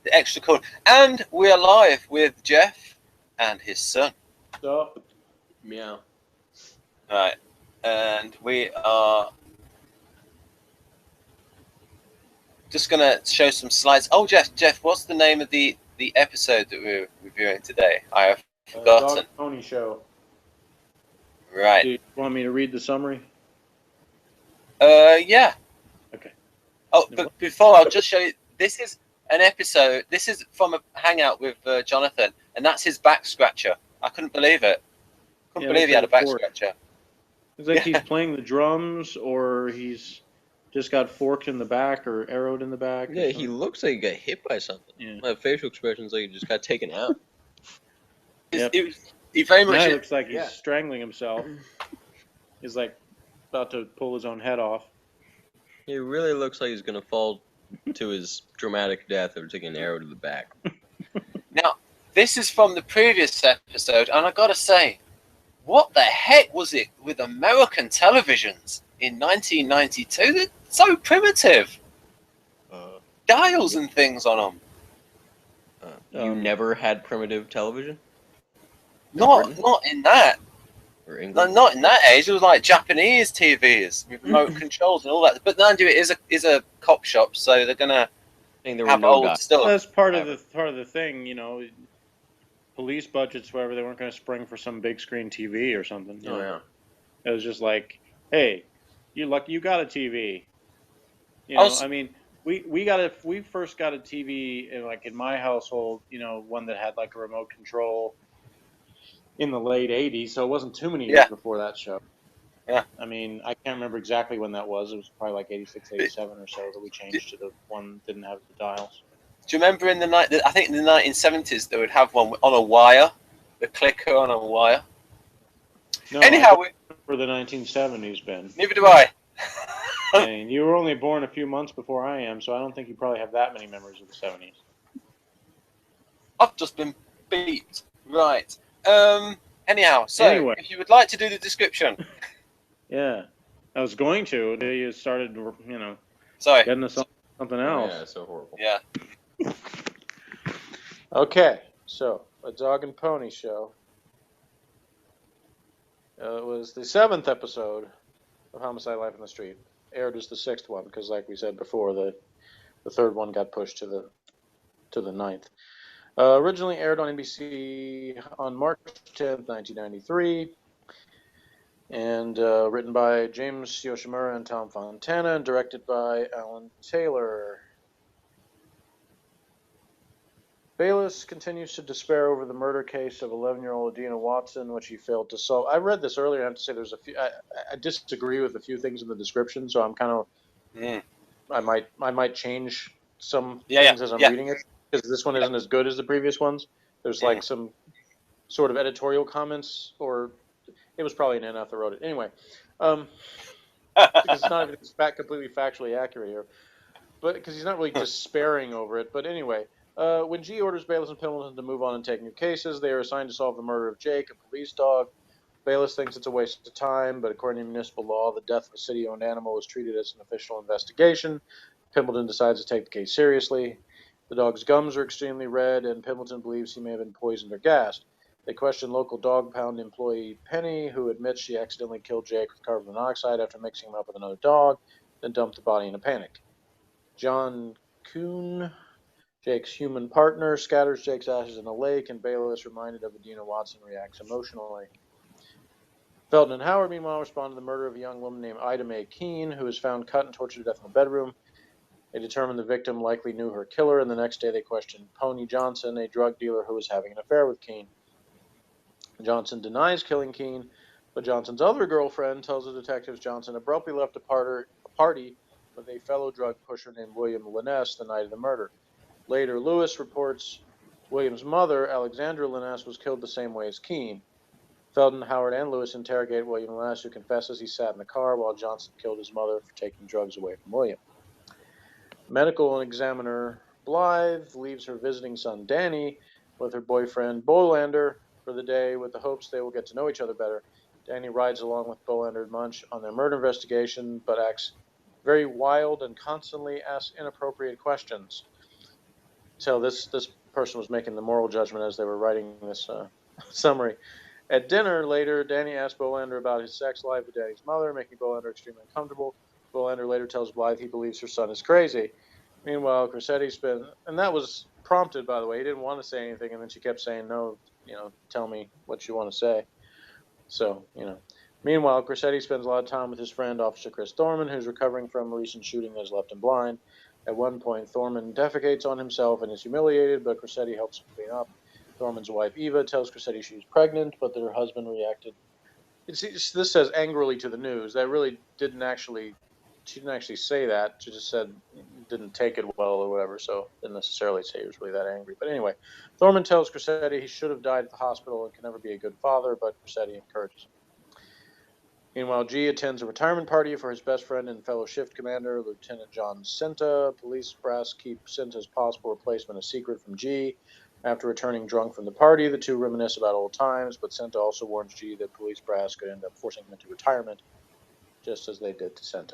the extra cool. And we're live with Jeff and his son. Stop. Meow. Right. And we are just going to show some slides. Oh, Jeff, what's the name of the episode that we're reviewing today? I have forgotten. Dog Pony Show. Right. Do you want me to read the summary? Yeah. Okay. Oh, but before, I'll just show you. This is an episode. This is from a hangout with Jonathan, and that's his back scratcher. I couldn't believe it. Couldn't believe he had a back scratcher. It's like he's playing the drums, or he's just got forked in the back or arrowed in the back. Yeah, he looks like he got hit by something. Yeah. My facial expression's like he just got taken out. Yep. He very much now it looks like he's strangling himself. He's like about to pull his own head off. He really looks like he's gonna fall to his dramatic death or taking an arrow to the back. Now, this is from the previous episode, and I gotta say, what the heck was it with American televisions in 1992? They're so primitive. Dials and things on them. You never had primitive television? Not in that. Or England? Not in that age. It was like Japanese TVs with remote controls and all that. But mind you, it is a cop shop, so they're gonna have old stuff. That's part of the thing, you know. Police budgets, whatever, they weren't going to spring for some big screen TV or something. Oh yeah. It was just like, hey, you got a TV. You know, I mean, we first got a TV in my household, you know, one that had like a remote control in the late 80s, so it wasn't too many years before that show. Yeah. I mean, I can't remember exactly when that was. It was probably like 86, 87 or so that we changed to the one that didn't have the dials. Do you remember I think in the 1970s they would have one on a wire, the clicker on a wire? No, anyhow, for the 1970s, Ben. Neither do I. I mean, you were only born a few months before I am, so I don't think you probably have that many memories of the 70s. I've just been beat. Right. Anyhow, so if you would like to do the description. Yeah. I was going to. You started, you know, Sorry. getting us on something else. Yeah, it's so horrible. Yeah. Okay, so a dog and pony show. It was the 7th episode of Homicide: Life on the Street. Aired as the 6th one because, like we said before, the 3rd one got pushed to the 9th. Originally aired on NBC on March 10th, 1993, and written by James Yoshimura and Tom Fontana, and directed by Alan Taylor. Bayliss continues to despair over the murder case of 11-year-old Adina Watson, which he failed to solve. I read this earlier. I have to say there's a few. I disagree with a few things in the description, so I'm kind of. I might change some things as I'm reading it, because this one isn't as good as the previous ones. There's like some sort of editorial comments, or it was probably an NF that wrote it. Anyway, because it's not even completely factually accurate here, but because he's not really despairing over it. But anyway. When G orders Bayliss and Pembleton to move on and take new cases, they are assigned to solve the murder of Jake, a police dog. Bayliss thinks it's a waste of time, but according to municipal law, the death of a city-owned animal is treated as an official investigation. Pembleton decides to take the case seriously. The dog's gums are extremely red, and Pembleton believes he may have been poisoned or gassed. They question local dog pound employee Penny, who admits she accidentally killed Jake with carbon monoxide after mixing him up with another dog, then dumped the body in a panic. John Kuhn, Jake's human partner, scatters Jake's ashes in a lake, and Bayliss, reminded of Adina Watson, reacts emotionally. Felton and Howard, meanwhile, respond to the murder of a young woman named Ida Mae Keene, who was found cut and tortured to death in a bedroom. They determine the victim likely knew her killer, and the next day they question Pony Johnson, a drug dealer who was having an affair with Keene. Johnson denies killing Keene, but Johnson's other girlfriend tells the detectives Johnson abruptly left a party with a fellow drug pusher named William Liness the night of the murder. Later, Lewis reports William's mother, Alexandra Liness, was killed the same way as Keene. Felton, Howard, and Lewis interrogate William Liness, who confesses he sat in the car while Johnson killed his mother for taking drugs away from William. Medical examiner Blythe leaves her visiting son Danny with her boyfriend Bolander for the day with the hopes they will get to know each other better. Danny rides along with Bolander and Munch on their murder investigation, but acts very wild and constantly asks inappropriate questions. tell this person was making the moral judgment as they were writing this summary. At dinner later, Danny asks Bolander about his sex life with Danny's mother, making Bolander extremely uncomfortable. Bolander later tells Blythe he believes her son is crazy. Meanwhile, Crosetti's been, and that was prompted, by the way. He didn't want to say anything, and then she kept saying, no, tell me what you want to say. So, Meanwhile, Crosetti spends a lot of time with his friend, Officer Chris Thormann, who's recovering from a recent shooting that has left him blind. At one point, Thormann defecates on himself and is humiliated, but Crosetti helps him clean up. Thormann's wife, Eva, tells Crosetti she's pregnant, but that her husband reacted. This says angrily to the news. That really she didn't actually say that. She just said didn't take it well or whatever, so didn't necessarily say he was really that angry. But anyway, Thormann tells Crosetti he should have died at the hospital and can never be a good father, but Crosetti encourages him. Meanwhile, G attends a retirement party for his best friend and fellow shift commander, Lieutenant John Cinta. Police brass keep Cinta's possible replacement a secret from G. After returning drunk from the party, the two reminisce about old times, but Cinta also warns G that police brass could end up forcing him into retirement, just as they did to Cinta.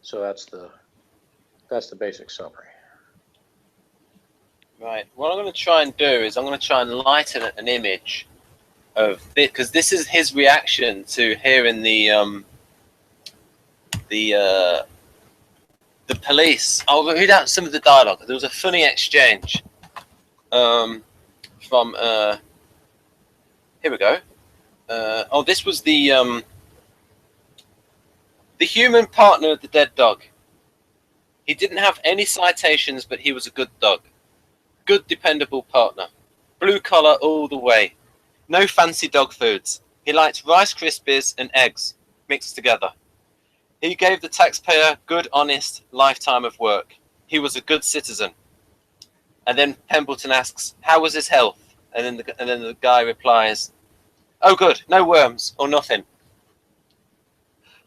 So that's the basic summary. Right. What I'm going to try and do is I'm going to try and lighten an image of it, because this is his reaction to hearing the police. I'll read out some of the dialogue. There was a funny exchange from here we go. This was the human partner of the dead dog. He didn't have any citations, but he was a good dog. Good, dependable partner. Blue collar all the way. No fancy dog foods. He liked Rice Krispies and eggs mixed together. He gave the taxpayer good, honest lifetime of work. He was a good citizen. And then Pembleton asks, "How was his health?" And then the guy replies, "Oh, good. No worms or nothing."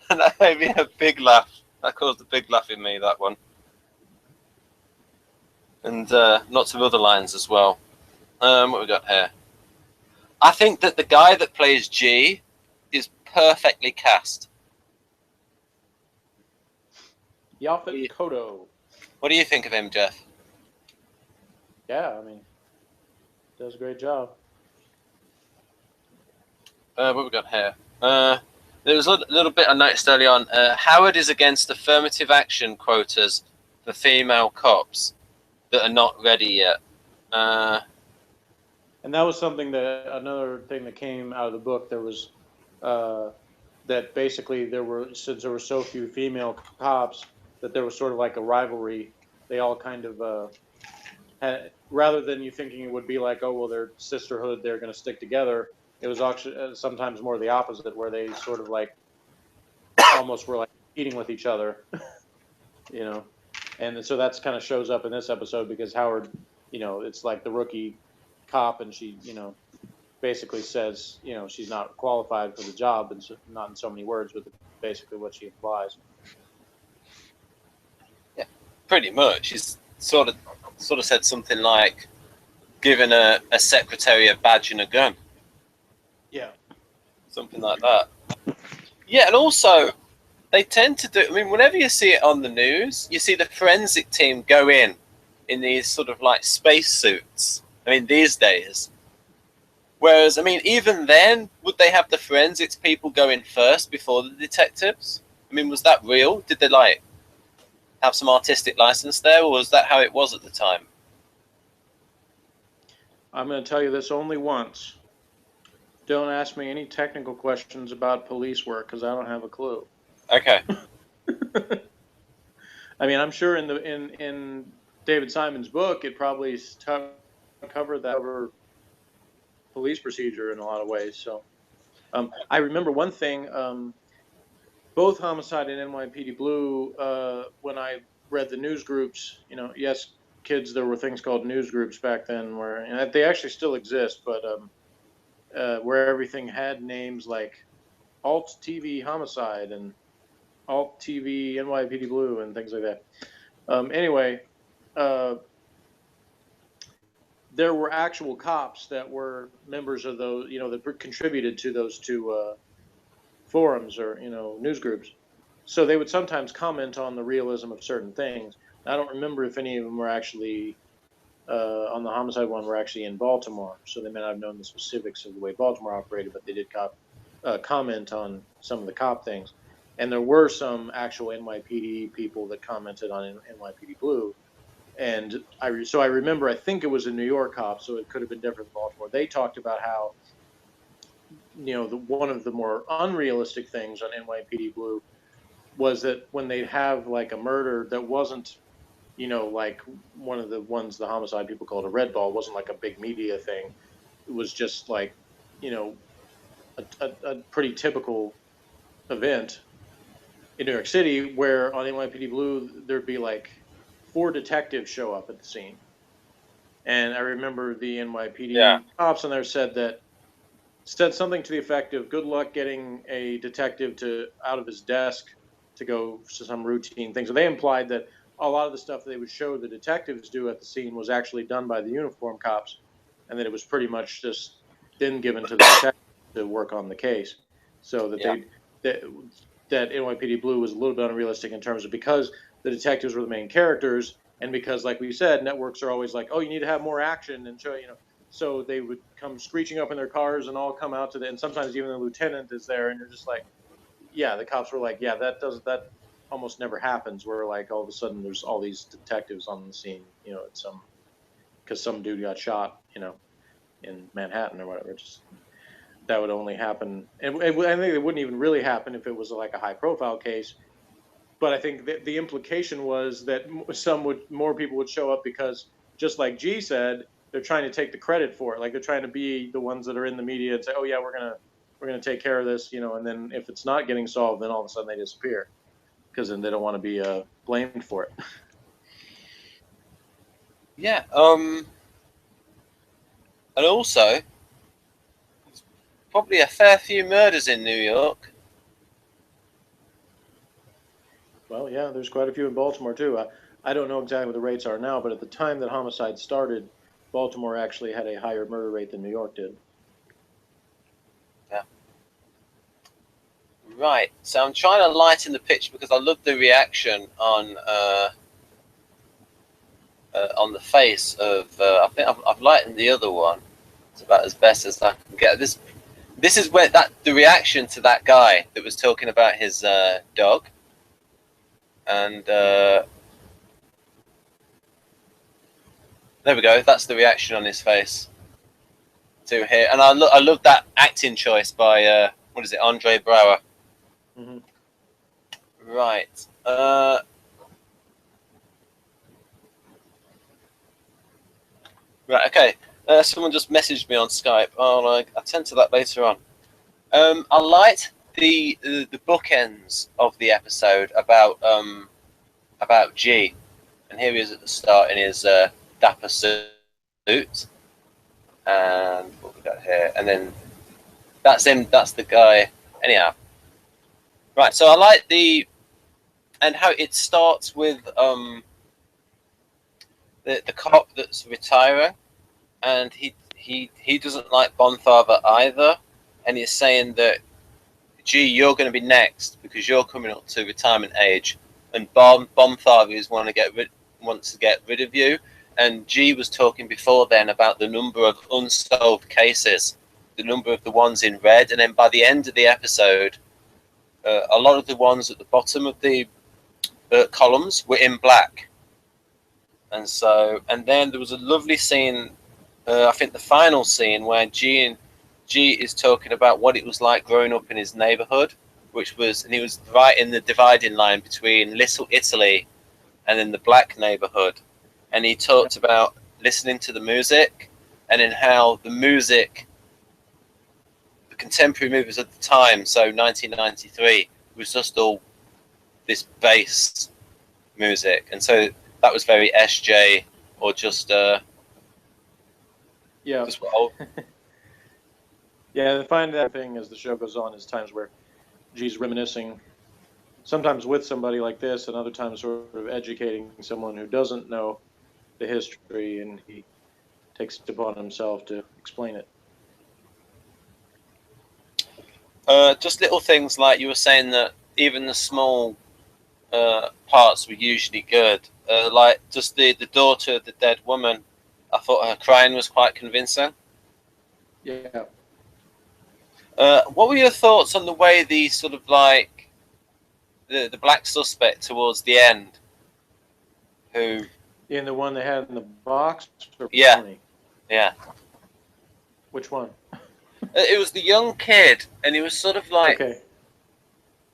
And that made me a big laugh. That caused a big laugh in me, that one. And lots of other lines as well. What we got here? I think that the guy that plays G is perfectly cast. Yaphet Kotto. What do you think of him, Jeff? Yeah, I mean, does a great job. What we got here? There was a little bit I noticed early on. Howard is against affirmative action quotas for female cops that are not ready yet. And that was something another thing that came out of the book. There was that basically since there were so few female cops, that there was sort of like a rivalry. They all kind of had, rather than you thinking it would be like, oh well, they're sisterhood, they're going to stick together. It was actually sometimes more the opposite, where they sort of like almost were like competing with each other, And so that's kind of shows up in this episode because Howard, it's like the rookie cop, and she, basically says, she's not qualified for the job, and so, not in so many words, but basically what she implies. Yeah, pretty much. She's sort of said something like giving a secretary a badge and a gun. Yeah. Something like that. Yeah, and also they tend to do, I mean, whenever you see it on the news, you see the forensic team go in these sort of like space suits. I mean, these days. Whereas, I mean, even then, would they have the forensics people go in first before the detectives? I mean, was that real? Did they like have some artistic license there, or was that how it was at the time? I'm going to tell you this only once. Don't ask me any technical questions about police work because I don't have a clue. Okay. I mean, I'm sure in David Simon's book, it probably covered that over police procedure in a lot of ways. So I remember one thing, both Homicide and NYPD Blue, when I read the news groups, yes, kids, there were things called news groups back then and they actually still exist, but where everything had names like Alt TV Homicide and Alt TV NYPD Blue and things like that. Anyway, there were actual cops that were members of those, that contributed to those two forums or, news groups. So they would sometimes comment on the realism of certain things. I don't remember if any of them were actually on the Homicide one were actually in Baltimore, so they may not have known the specifics of the way Baltimore operated, but they did comment on some of the cop things. And there were some actual NYPD people that commented on NYPD Blue. And I remember, I think it was a New York cop, so it could have been different than Baltimore. They talked about how, one of the more unrealistic things on NYPD Blue was that when they'd have like a murder that wasn't, like one of the ones the Homicide people called a red ball, wasn't like a big media thing. It was just like, a pretty typical event in New York City, where on NYPD Blue, there'd be like 4 detectives show up at the scene. And I remember the NYPD cops on there said something to the effect of, good luck getting a detective out of his desk to go to some routine things. So they implied that a lot of the stuff they would show the detectives do at the scene was actually done by the uniform cops, and that it was pretty much just then given to the detectives to work on the case. So that that NYPD Blue was a little bit unrealistic in terms of, because the detectives were the main characters, and because, like we said, networks are always like, oh, you need to have more action and show, so they would come screeching up in their cars and all come out and sometimes even the lieutenant is there, and you're just like, the cops were like, that almost never happens, where like all of a sudden there's all these detectives on the scene, because some dude got shot, in Manhattan or whatever. Just that would only happen, and I think it wouldn't even really happen if it was like a high profile case. But I think the implication was that more people would show up because, just like G said, they're trying to take the credit for it. Like they're trying to be the ones that are in the media and say, oh yeah, we're gonna take care of this, and then if it's not getting solved, then all of a sudden they disappear, because then they don't want to be blamed for it. Yeah. And also, probably a fair few murders in New York. Well, yeah, there's quite a few in Baltimore too. I don't know exactly what the rates are now, but at the time that Homicide started, Baltimore actually had a higher murder rate than New York did. Yeah. Right. So I'm trying to lighten the pitch because I love the reaction on the face of. I think I've lightened the other one. It's about as best as I can get. This is where the reaction to that guy that was talking about his dog, and there we go. That's the reaction on his face to here, and I love that acting choice by what is it, Andre Braugher. Mm-hmm. Right. Right. Okay. Someone just messaged me on Skype. I'll attend to that later on. I liked the bookends of the episode about G, and here he is at the start in his dapper suit, and what we got here, and then that's him. That's the guy. Anyhow, right. So I like and how it starts with the cop that's retiring, and he doesn't like Bonfather either, and he's saying that, gee, you're going to be next because you're coming up to retirement age, and Bonfather wants to get rid of you. And G was talking before then about the number of unsolved cases, the number of the ones in red, and then by the end of the episode, a lot of the ones at the bottom of the columns were in black. And then there was a lovely scene, I think the final scene, where G is talking about what it was like growing up in his neighborhood, and he was right in the dividing line between Little Italy and in the black neighborhood. And he talked about listening to the music, and in how the music, the contemporary movies at the time, so 1993, was just all this bass music. And so that was very SJ, or just just what Yeah, I find that thing as the show goes on is times where G's reminiscing, sometimes with somebody like this, and other times sort of educating someone who doesn't know the history, and he takes it upon himself to explain it. Just little things like you were saying, that even the small parts were usually good. Like just the daughter of the dead woman, I thought her crying was quite convincing. Yeah. What were your thoughts on the way the sort of like the black suspect towards the end, who? In the one they had in the box or Yeah. Pony? Yeah. Which one? It was the young kid, and he was sort of like. Okay.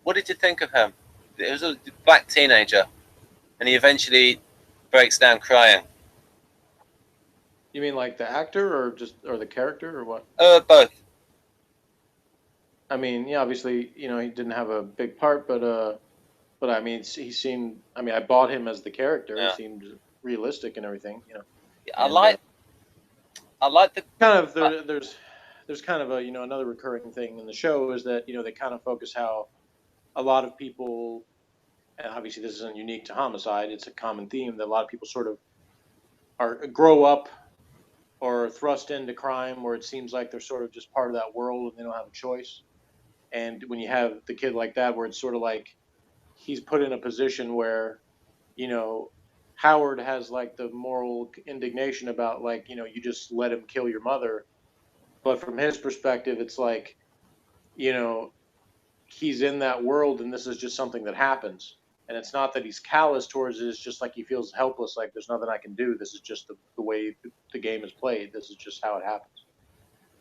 What did you think of him? It was a black teenager, and he eventually breaks down crying. You mean like the actor or the character or what? Both. I mean, yeah, obviously, he didn't have a big part, but I mean, he seemed. I mean, I bought him as the character. Yeah. He seemed realistic and everything. I like the kind of there's kind of a another recurring thing in the show is that they kind of focus how a lot of people, and obviously this isn't unique to Homicide. It's a common theme that a lot of people sort of grow up or thrust into crime where it seems like they're sort of just part of that world and they don't have a choice. And when you have the kid like that, where it's sort of like he's put in a position where, Howard has like the moral indignation about like, you just let him kill your mother. But from his perspective, it's like, he's in that world and this is just something that happens. And it's not that he's callous towards it. It's just like he feels helpless. Like there's nothing I can do. This is just the way the game is played. This is just how it happens.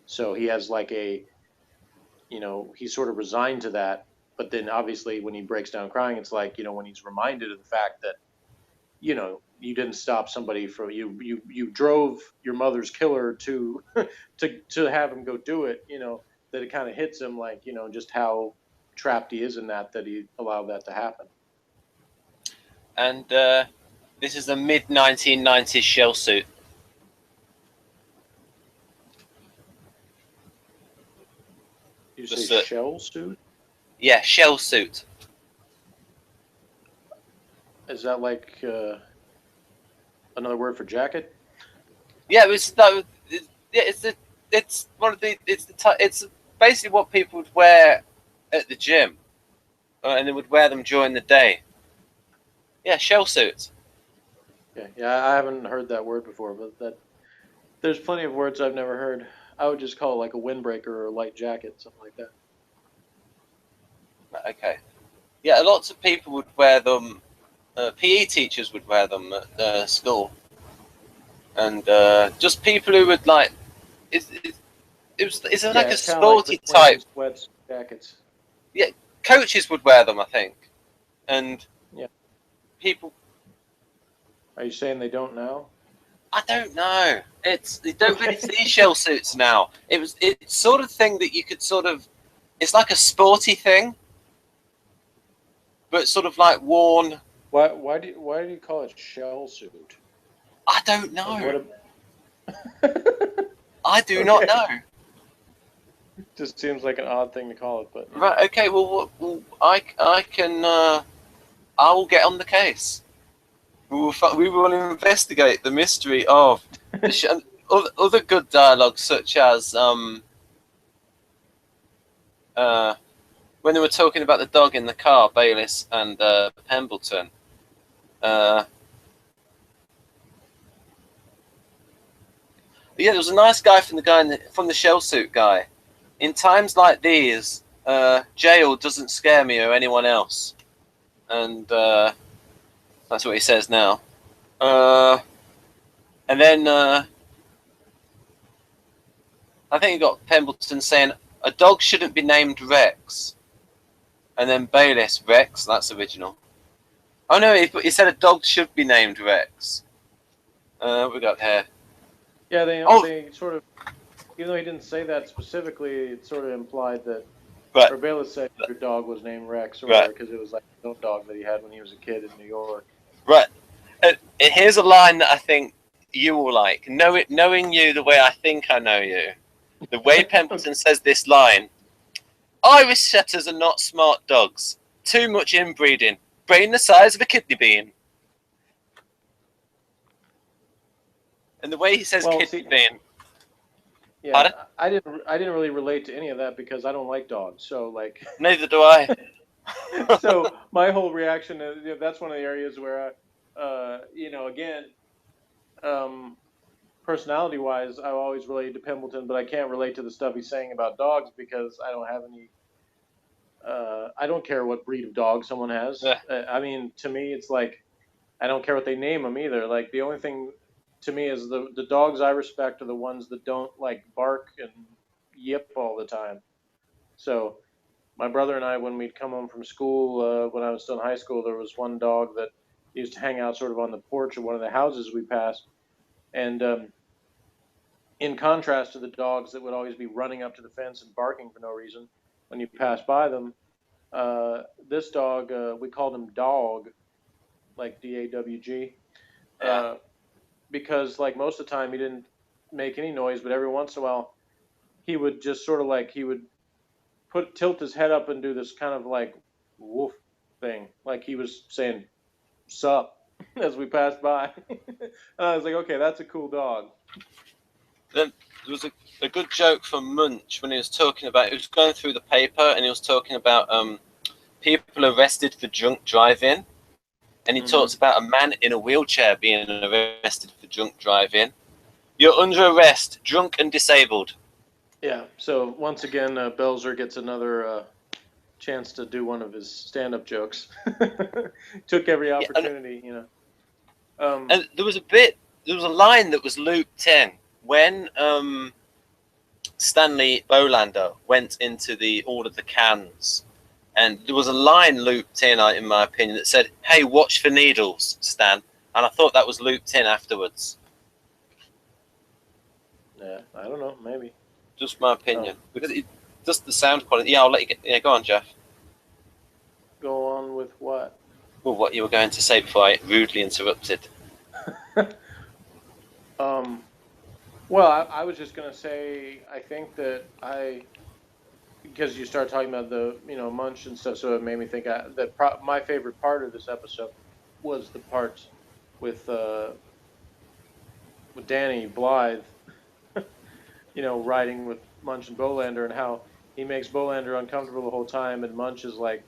So he has like he's sort of resigned to that. But then obviously when he breaks down crying, it's like, when he's reminded of the fact that, you didn't stop somebody from you drove your mother's killer to to have him go do it, that it kind of hits him like, just how trapped he is in that he allowed that to happen. And this is a mid-1990s shell suit. You say shell suit? Yeah, shell suit. Is that like another word for jacket? Yeah, it's basically what people would wear at the gym, and they would wear them during the day. Yeah, shell suits. Yeah, I haven't heard that word before, but there's plenty of words I've never heard. I would just call it like a windbreaker or a light jacket, something like that. Okay. Yeah, lots of people would wear them. PE teachers would wear them at school, and just people who would like. It's like a sporty like type. Sweats, jackets. Yeah, coaches would wear them, I think, and people. Are you saying they don't now? I don't know. You don't really see shell suits now. It's sort of thing that you could sort of. It's like a sporty thing, but sort of like worn. Why do you call it shell suit? I don't know. I do Okay. not know. Just seems like an odd thing to call it, but Right. Okay. Well, I can. I will get on the case. We will investigate the mystery of the other good dialogue, such as when they were talking about the dog in the car, Bayliss and Pembleton. Yeah, there was a nice guy from the shell suit guy. In times like these, jail doesn't scare me or anyone else, and that's what he says now. And then I think you got Pembleton saying a dog shouldn't be named Rex, and then Bayliss Rex. That's original. Oh no, he said a dog should be named Rex. We got here. yeah, they sort of, even though he didn't say that specifically, it sort of implied that. Right. Or Bayliss said your dog was named Rex, or Right. because it was like his own dog that he had when he was a kid in New York. Right. Here's a line that I think you will like. Knowing you the way I think I know you, the way Pembleton says this line: Irish setters are not smart dogs. Too much inbreeding. Brain the size of a kidney bean. And the way he says kidney bean. Yeah, Pardon? I didn't really relate to any of that because I don't like dogs. So like. Neither do I. So my whole reaction is, that's one of the areas where, again, personality-wise, I always relate to Pembleton, but I can't relate to the stuff he's saying about dogs because I don't have any. I don't care what breed of dog someone has. Yeah. I mean, to me, it's like I don't care what they name them either. Like the only thing to me is the dogs I respect are the ones that don't like bark and yip all the time. So my brother and I, when we'd come home from school, when I was still in high school, there was one dog that used to hang out sort of on the porch of one of the houses we passed. And in contrast to the dogs that would always be running up to the fence and barking for no reason when you pass by them, this dog, we called him Dog, like Dawg, Yeah. because like most of the time he didn't make any noise, but every once in a while he would just sort of like he would tilt his head up and do this kind of like woof thing, like he was saying "sup" as we passed by. And I was like, okay, that's a cool dog. Then there was a good joke from Munch when he was talking about, he was going through the paper and he was talking about people arrested for drunk driving, and he talks about a man in a wheelchair being arrested for drunk driving. You're under arrest, drunk and disabled. Yeah. So once again, Belzer gets another chance to do one of his stand-up jokes. Took every opportunity, And there was a line that was looped in when Stanley Bolander went into ordered the cans, and there was a line looped in my opinion, that said, "Hey, watch for needles, Stan," and I thought that was looped in afterwards. Yeah, I don't know, maybe. Just my opinion, because just the sound quality. Yeah, I'll let you get. Yeah, go on, Jeff. Go on with what? Well, what you were going to say before I rudely interrupted. Well, I was just gonna say, I think that because you started talking about the Munch and stuff, so it made me think that my favorite part of this episode was the part with Danny Blythe, riding with Munch and Bolander, and how he makes Bolander uncomfortable the whole time, and Munch is like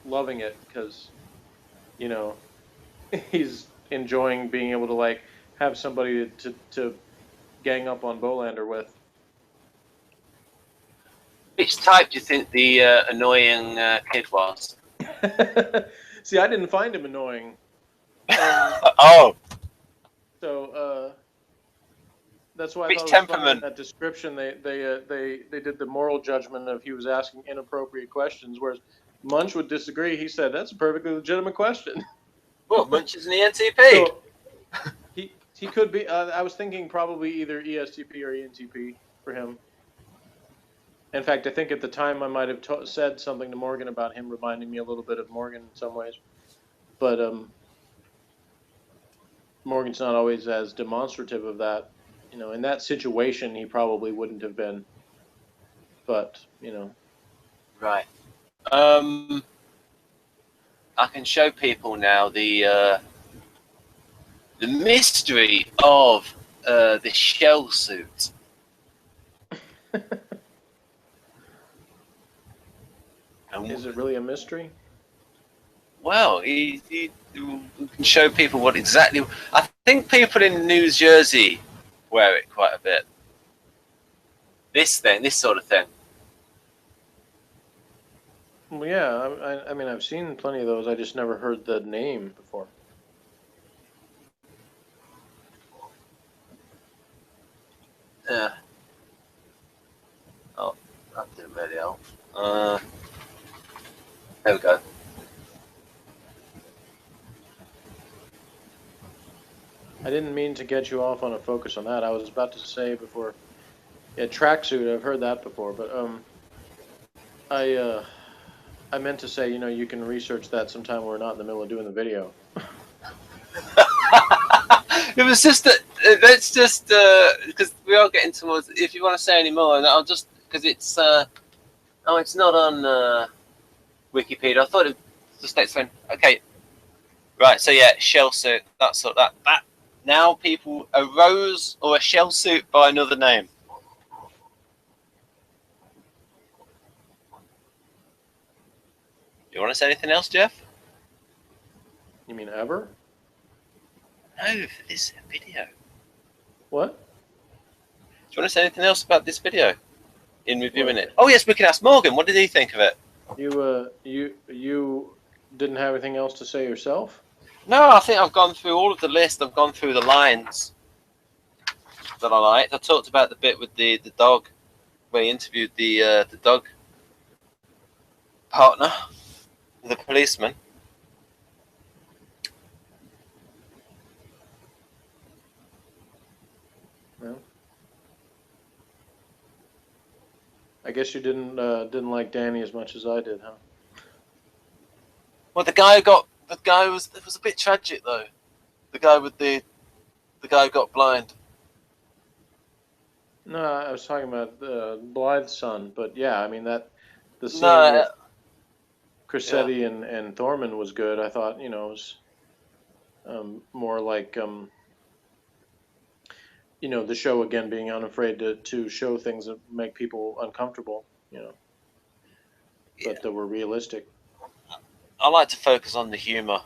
loving it because he's enjoying being able to like have somebody to gang up on Bolander with. Which type do you think the annoying kid was? See, I didn't find him annoying. Oh. So that's why I Which thought temperament? In that description they did the moral judgment of he was asking inappropriate questions, whereas Munch would disagree. He said that's a perfectly legitimate question. Well, Munch is an ENTP. So, he could be. I was thinking probably either ESTP or ENTP for him. In fact, I think at the time I might have said something to Morgan about him reminding me a little bit of Morgan in some ways, but Morgan's not always as demonstrative of that. In that situation, he probably wouldn't have been. But Right. I can show people now the mystery of the shell suit. Is it really a mystery? Well, he can show people what exactly. I think people in New Jersey wear it quite a bit. This sort of thing. Well, yeah. I mean, I've seen plenty of those. I just never heard the name before. Yeah. Oh, that didn't really help. There we go. I didn't mean to get you off on a focus on that. I was about to say before, yeah, tracksuit. I've heard that before, but I meant to say, you can research that sometime when we're not in the middle of doing the video. It was just that. Let's just because we are getting towards. If you want to say any more, and I'll just because it's it's not on Wikipedia. I thought it just explain. Okay, right. So yeah, shell suit. That now people a rose or a shell suit by another name. You want to say anything else, Jeff? You mean ever? No, for this video. What? Do you want to say anything else about this video in reviewing What? it? Oh yes, we can ask Morgan. What did he think of it? You didn't have anything else to say yourself? No, I think I've gone through all of the list. I've gone through the lines that I liked. I talked about the bit with the dog, where he interviewed the dog partner, the policeman. No. I guess you didn't like Danny as much as I did, huh? Well, it was a bit tragic though. The guy who got blind. No, I was talking about Blythe's son, but yeah, I mean the scene No, with Crosetti and Thormann was good. I thought, it was more like the show again being unafraid to show things that make people uncomfortable, but that were realistic. I like to focus on the humour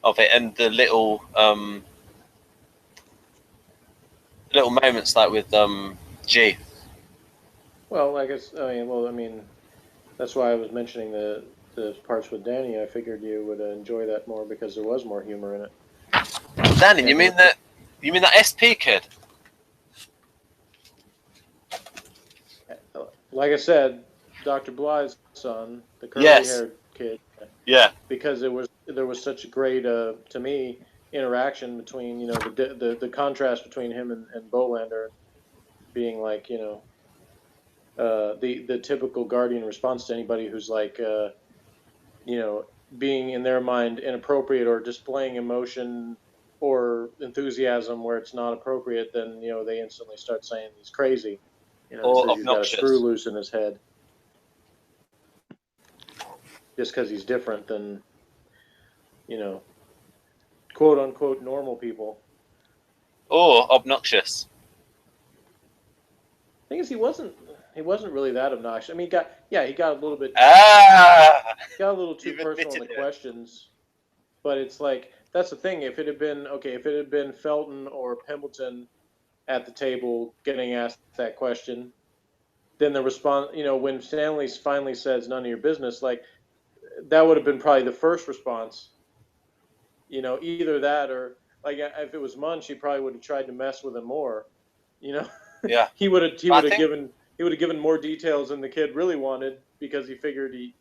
of it and the little moments like with G. Well, that's why I was mentioning the parts with Danny. I figured you would enjoy that more because there was more humor in it. Danny, you mean that SP kid? Like I said, Dr. Blythe's son, the curly-haired kid. Yeah. Because there was such a great, to me, interaction between the contrast between him and Bolander being like the typical guardian response to anybody who's like being in their mind inappropriate or displaying emotion or enthusiasm where it's not appropriate, then they instantly start saying he's crazy, or he's got a screw loose in his head just because he's different than quote unquote normal people. Or obnoxious. The thing is, he wasn't really that obnoxious. I mean, he got a little bit got a little too personal in the questions, but it's like that's the thing. If it had been Felton or Pembleton at the table getting asked that question, then the response, when Stanley finally says none of your business, like that would have been probably the first response. Either that or like if it was Munch, he probably would have tried to mess with him more. Yeah. he would have given more details than the kid really wanted because he figured he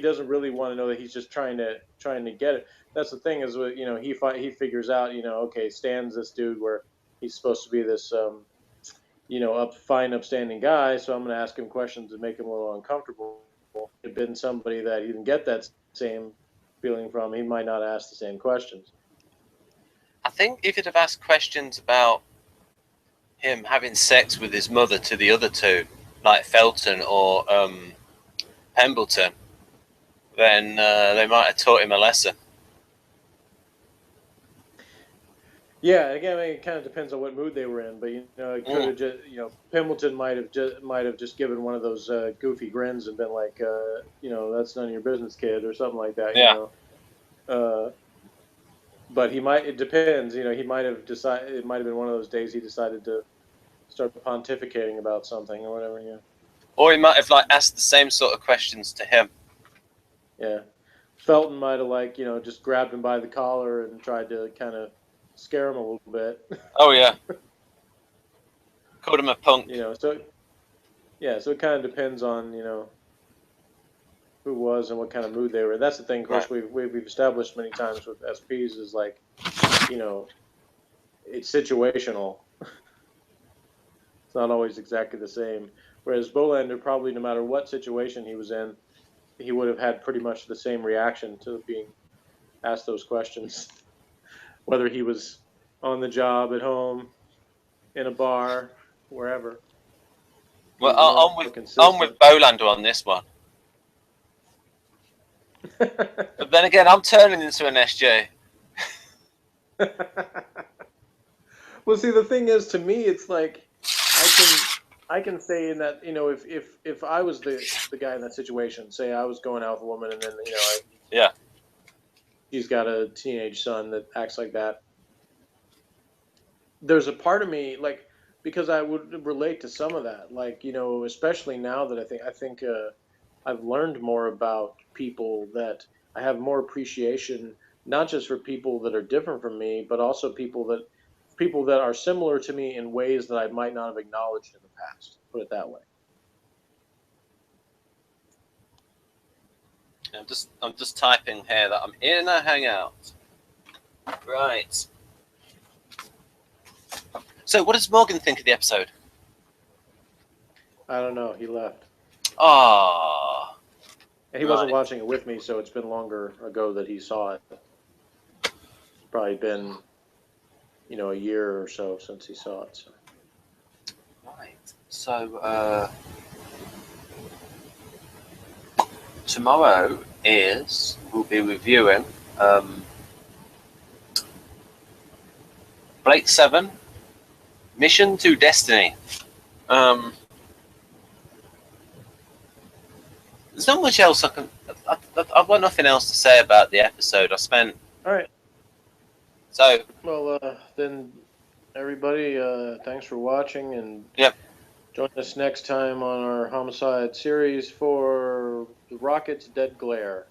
doesn't really want to know that he's just trying to get it. That's the thing is he figures out okay, Stan's this dude where he's supposed to be this fine upstanding guy, so I'm going to ask him questions and make him a little uncomfortable. If it had been somebody that he didn't get that same feeling from, he might not ask the same questions. I think if he'd have asked questions about him having sex with his mother to the other two, like Felton or Pembleton, then they might have taught him a lesson. Yeah, again, it kind of depends on what mood they were in, but it could have just Pembleton might have just given one of those goofy grins and been like, that's none of your business, kid, or something like that. Yeah. But it depends. He might have decided. It might have been one of those days he decided to start pontificating about something or whatever. Yeah. Or he might have asked the same sort of questions to him. Yeah. Felton might have just grabbed him by the collar and tried to kind of scare him a little bit. Oh yeah. Called him a punk. So it kind of depends on who was and what kind of mood they were in. That's the thing. Of course, we've established many times with SPs is it's situational. It's not always exactly the same. Whereas Bolander, probably no matter what situation he was in, he would have had pretty much the same reaction to being asked those questions. Whether he was on the job, at home, in a bar, wherever. Well, I'm with Bolander on this one. But then again, I'm turning into an SJ. Well, see, the thing is, to me, it's like I can say in that, if I was the guy in that situation, say I was going out with a woman and then, Yeah. He's got a teenage son that acts like that. There's a part of me, like, because I would relate to some of that, like, especially now that I think I've learned more about people, that I have more appreciation, not just for people that are different from me, but also people that are similar to me in ways that I might not have acknowledged in the past. Put it that way. I'm just typing here that I'm in a hangout. Right. So, what does Morgan think of the episode? I don't know. He left. Ah. And he wasn't watching it with me, so it's been longer ago that he saw it. Probably been, a year or so since he saw it. So. Right. So, tomorrow we'll be reviewing Blake 7, Mission to Destiny. There's not much else I've got nothing else to say about the episode. All right. So. Well, then, everybody, thanks for watching, and join us next time on our Homicide series for The Rocket's Dead Glare.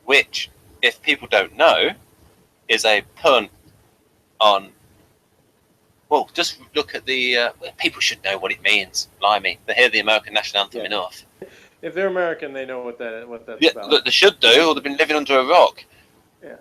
Which, if people don't know, is a pun on... Well, just look at the... people should know what it means. Blimey. They hear the American National Anthem enough. If they're American, they know what that's about. Look, they should do, or they've been living under a rock. Yeah.